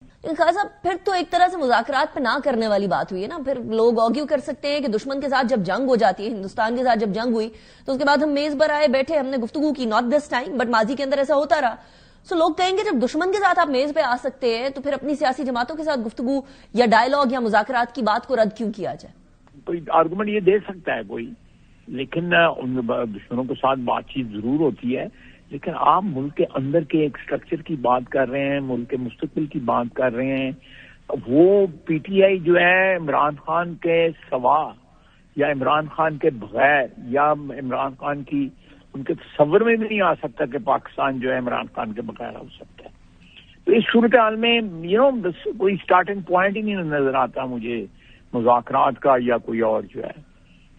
خان صاحب پھر تو ایک طرح سے مذاکرات پہ نہ کرنے والی بات ہوئی ہے نا. پھر لوگ آرگیو کر سکتے ہیں کہ دشمن کے ساتھ جب جنگ ہو جاتی ہے, ہندوستان کے ساتھ جب جنگ ہوئی تو اس کے بعد ہم میز پر آئے بیٹھے, ہم نے گفتگو کی, ناٹ دس ٹائم بٹ ماضی کے اندر ایسا ہوتا رہا. سو لوگ کہیں گے جب دشمن کے ساتھ آپ میز پہ آ سکتے ہیں تو پھر اپنی سیاسی جماعتوں کے ساتھ گفتگو یا ڈائلاگ یا مذاکرات کی بات کو رد کیوں کیا جائے؟ کوئی آرگومنٹ یہ دے سکتا ہے کوئی, لیکن دشمنوں کے ساتھ بات چیت ضرور ہوتی ہے, لیکن آپ ملک کے اندر کے ایک سٹرکچر کی بات کر رہے ہیں, ملک کے مستقبل کی بات کر رہے ہیں. وہ پی ٹی آئی جو ہے عمران خان کے سوا یا عمران خان کے بغیر یا عمران خان کی ان کے تصور میں بھی نہیں آ سکتا کہ پاکستان جو ہے عمران خان کے بغیر ہو سکتا ہے. تو اس صورتحال میں کوئی سٹارٹنگ پوائنٹ ہی نہیں نظر آتا مجھے مذاکرات کا یا کوئی اور جو ہے.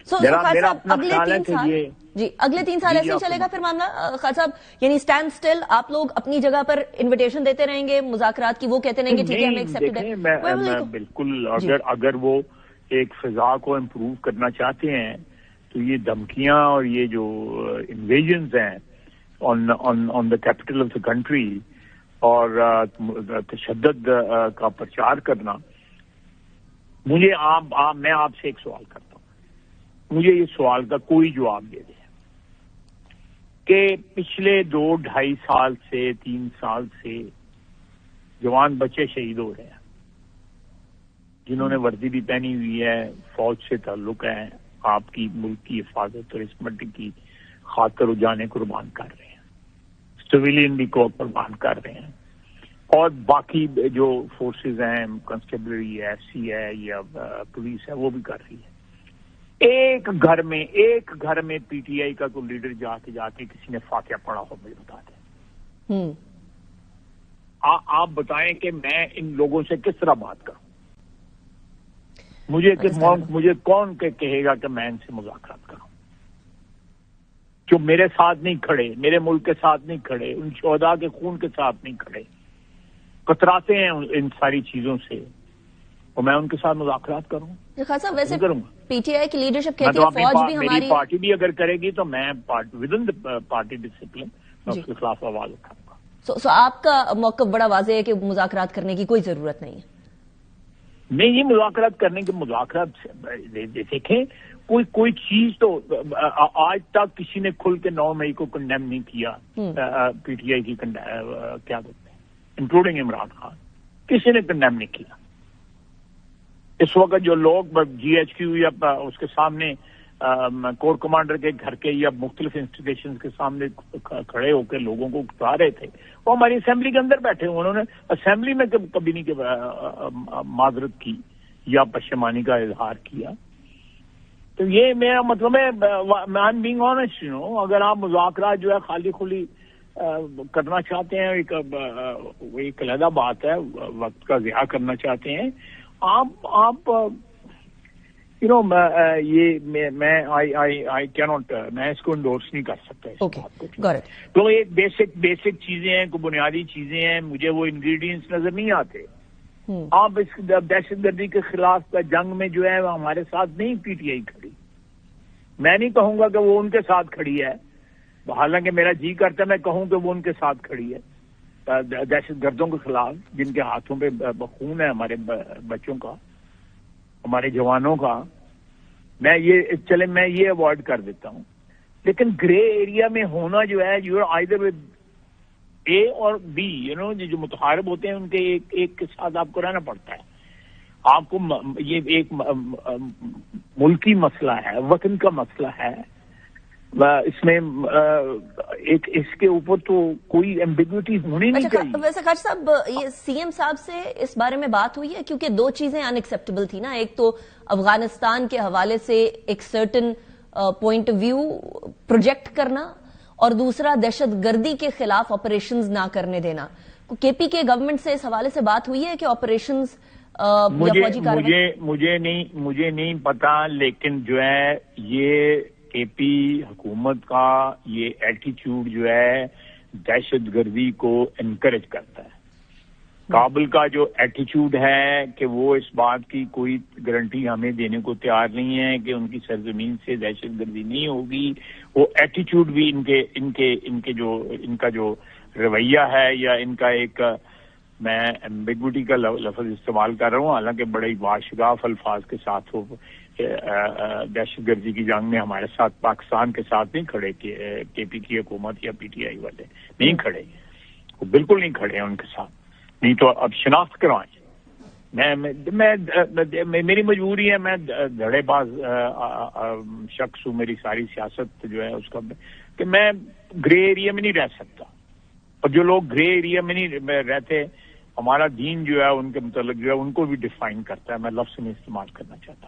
میرا اپنا خیال ہے کہ یہ جی اگلے 3 سال ایسے ہی چلے گا پھر معاملہ خان صاحب, یعنی اسٹینڈ سٹل آپ لوگ اپنی جگہ پر انویٹیشن دیتے رہیں گے مذاکرات کی, وہ کہتے رہیں گے ٹھیک ہے ہم ایکسپٹ کریں. میں بالکل اگر وہ ایک فضا کو امپروو کرنا چاہتے ہیں تو یہ دھمکیاں اور یہ جو انویژنز ہیں on the capital of the country اور تشدد کا پرچار کرنا, میں آپ سے ایک سوال کرتا ہوں, مجھے یہ سوال کا کوئی جواب دے دے کہ پچھلے 2-2.5 سال سے 3 سال سے جوان بچے شہید ہو رہے ہیں, جنہوں نے وردی بھی پہنی ہوئی ہے, فوج سے تعلق ہے, آپ کی ملک کی حفاظت اور اس ملک کی خاطر و جانیں قربان کر رہے ہیں, سویلین بھی کو قربان کر رہے ہیں, اور باقی جو فورسز ہیں, کنسٹیبلری ہے, ایف سی ہے یا پولیس ہے, وہ بھی کر رہی ہے. ایک گھر میں پی ٹی آئی کا کوئی لیڈر جا کے کسی نے فاتحہ پڑھا ہو, مجھے بتا دیں. آپ بتائیں کہ میں ان لوگوں سے کس طرح بات کروں؟ مجھے کون کہے گا کہ میں ان سے مذاکرات کروں جو میرے ساتھ نہیں کھڑے, میرے ملک کے ساتھ نہیں کھڑے, ان شہداء کے خون کے ساتھ نہیں کھڑے, کتراتے ہیں ان ساری چیزوں سے, اور میں ان کے ساتھ مذاکرات کروں؟ خاصا ویسے کروں گا. پی ٹی آئی کی لیڈرشپ کہتی ہے فوج بھی ہماری, میری پارٹی بھی اگر کرے گی تو میں ود ان پارٹی ڈسپلن میں اس کے خلاف آواز اٹھاؤں گا. سو آپ کا موقف بڑا واضح ہے کہ مذاکرات کرنے کی کوئی ضرورت نہیں ہے. نہیں, یہ مذاکرات کرنے کے مذاکرات دیکھیں, کوئی چیز تو آج تک کسی نے کھل کے 9 مئی کو کنڈیم نہیں کیا پی ٹی آئی کی, کیا کہتے ہیں, انکلوڈنگ عمران خان, کسی نے کنڈیم نہیں کیا. اس وقت جو لوگ جی ایچ کیو یا اس کے سامنے کور کمانڈر کے گھر کے یا مختلف انسٹیٹیوشن کے سامنے کھڑے ہو کے لوگوں کو اکتا رہے تھے, وہ ہماری اسمبلی کے اندر بیٹھے ہوئے, انہوں نے اسمبلی میں کبھی نہیں معذرت کی یا پشیمانی کا اظہار کیا. تو یہ میرا مطلب ہے, آئی ایم بینگ آنیسٹ, اگر آپ مذاکرات جو ہے خالی کھلی کرنا چاہتے ہیں, ایک علیحدہ بات ہے, وقت کا ضیاع کرنا چاہتے ہیں آپ میں اس کو انڈورس نہیں کر سکتا اس بات کو. تو ایک بیسک چیزیں ہیں, کوئی بنیادی چیزیں ہیں, مجھے وہ انگریڈینٹس نظر نہیں آتے. آپ اس دہشت گردی کے خلاف جنگ میں جو ہے ہمارے ساتھ نہیں پی ٹی آئی کھڑی. میں نہیں کہوں گا کہ وہ ان کے ساتھ کھڑی ہے, حالانکہ میرا جی کرتا ہے میں کہوں کہ وہ ان کے ساتھ کھڑی ہے دہشت گردوں کے خلاف, جن کے ہاتھوں پہ خون ہے ہمارے بچوں کا, ہمارے جوانوں کا. میں یہ اوائڈ کر دیتا ہوں, لیکن گرے ایریا میں ہونا جو ہے, you are either with A اور بی, جو متحارب ہوتے ہیں ان کے ایک کے ساتھ آپ کو رہنا پڑتا ہے. آپ کو یہ ایک ملکی مسئلہ ہے, وطن کا مسئلہ ہے, اس میں اس کے اوپر تو کوئی ایمبیگوٹی ہونی نہیں چاہیے. ویسے خارج صاحب, یہ سی ایم صاحب سے اس بارے میں بات ہوئی ہے, کیونکہ 2 چیزیں ان ایکسیپٹیبل تھی نا, ایک تو افغانستان کے حوالے سے ایک certain point of view project کرنا, اور دوسرا دہشت گردی کے خلاف آپریشنز نہ کرنے دینا. کے پی کے گورنمنٹ سے اس حوالے سے بات ہوئی ہے کہ آپریشنز مجھے نہیں پتا, لیکن جو ہے یہ کے پی حکومت کا یہ ایٹیچیوڈ جو ہے دہشت گردی کو انکریج کرتا ہے. کابل کا جو ایٹیچیوڈ ہے کہ وہ اس بات کی کوئی گارنٹی ہمیں دینے کو تیار نہیں ہے کہ ان کی سرزمین سے دہشت گردی نہیں ہوگی. وہ ایٹیچیوڈ بھی ان کا جو رویہ ہے یا ان کا ایک میں ایمبیگوٹی کا لفظ استعمال کر رہا ہوں، حالانکہ بڑے واشگاف الفاظ کے ساتھ وہ دہشت گردی کی جنگ میں ہمارے ساتھ پاکستان کے ساتھ نہیں کھڑے، کے پی کی حکومت یا پی ٹی آئی والے نہیں کھڑے، وہ بالکل نہیں کھڑے ہیں ان کے ساتھ، نہیں تو اب شناخت کروائیں۔ میری مجبوری ہے، میں دھڑے باز شخص ہوں، میری ساری سیاست جو ہے اس کا کہ میں گرے ایریا میں نہیں رہ سکتا، اور جو لوگ گرے ایریا میں نہیں رہتے، ہمارا دین جو ہے ان کے متعلق جو ہے ان کو بھی ڈیفائن کرتا ہے، میں لفظ نہیں استعمال کرنا چاہتا۔